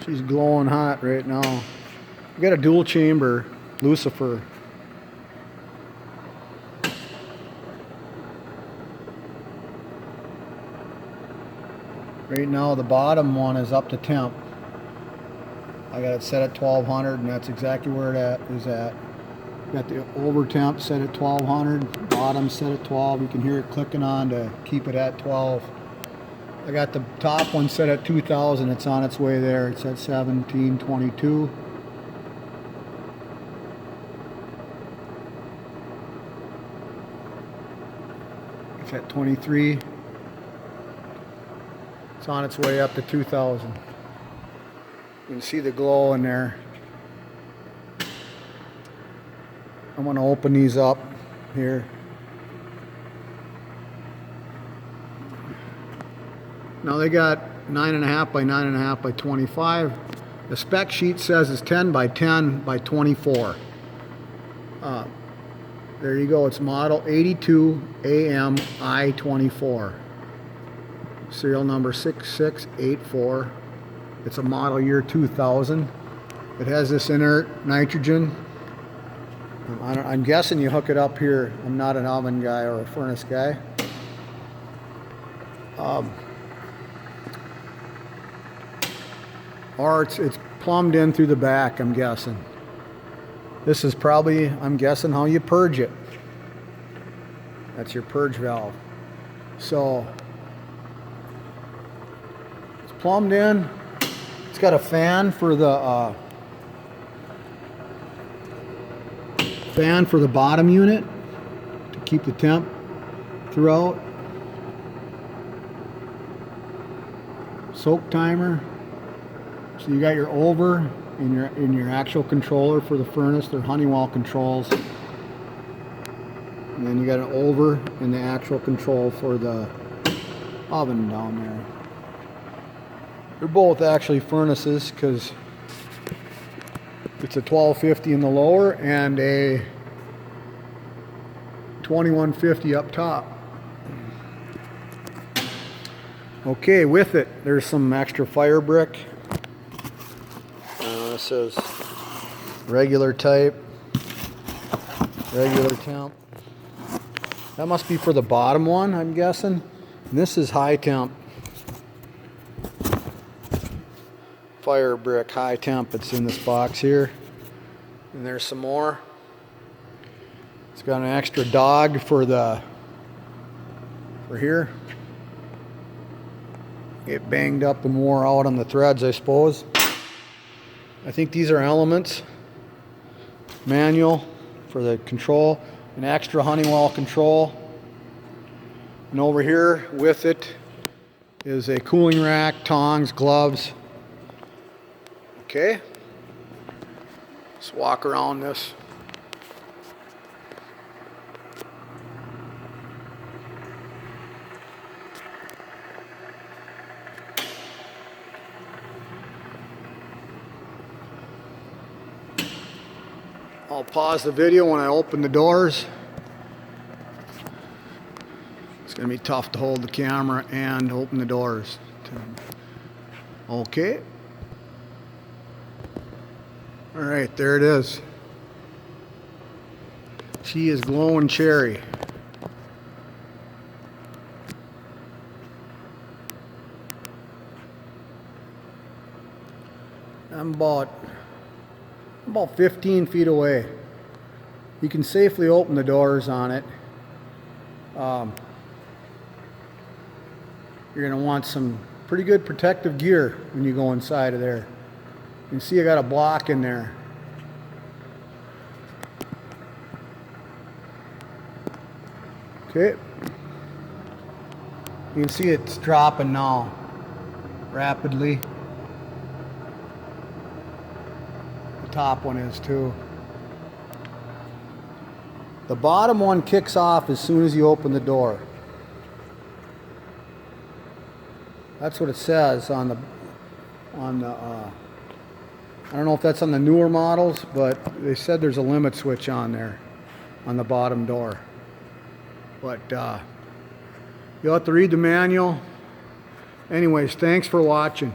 She's glowing hot right now. We got a dual chamber Lucifer. Right now the bottom one is up to temp. I got it set at 1200 and that's exactly where it is at. Got the over temp set at 1200, bottom set at 12. You can hear it clicking on to keep it at 12. I got the top one set at 2000. It's on its way there. It's at 1722. It's at 23. It's on its way up to 2000. You can see the glow in there. I'm going to open these up here. Now they got 9.5 by 9.5 by 25. The spec sheet says it's 10 by 10 by 24. There you go. It's model 82AM-I24. Serial number 6684. It's a model year 2000. It has this inert nitrogen. I'm guessing you hook it up here. I'm not an oven guy or a furnace guy. Or it's plumbed in through the back, I'm guessing. This is probably, I'm guessing, how you purge it. That's your purge valve. So, it's plumbed in. It's got a fan for the bottom unit to keep the temp throughout. Soak timer. So you got your over in your actual controller for the furnace. They're Honeywell controls. And then you got an over in the actual control for the oven down there. They're both actually furnaces because it's a 1250 in the lower and a 2150 up top. Okay, with it, there's some extra fire brick. This says regular type, regular temp. That must be for the bottom one, I'm guessing. And this is high temp. Fire brick, high temp. It's in this box here. And there's some more. It's got an extra dog for here. It banged up and wore out on the threads, I suppose. I think these are elements. Manual for the control. An extra Honeywell control. And over here with it is a cooling rack, tongs, gloves. Okay. Let's walk around this. I'll pause the video when I open the doors. It's going to be tough to hold the camera and open the doors. Okay. Alright, there it is. She is glowing cherry. I'm about 15 feet away. You can safely open the doors on it. You're going to want some pretty good protective gear when you go inside of there. You can see I got a block in there. Okay. You can see it's dropping now rapidly. Top one is too. The bottom one kicks off as soon as you open the door. That's what it says on the I don't know if that's on the newer models, but they said there's a limit switch on there on the bottom door. But you'll have to read the manual. Anyways, thanks for watching.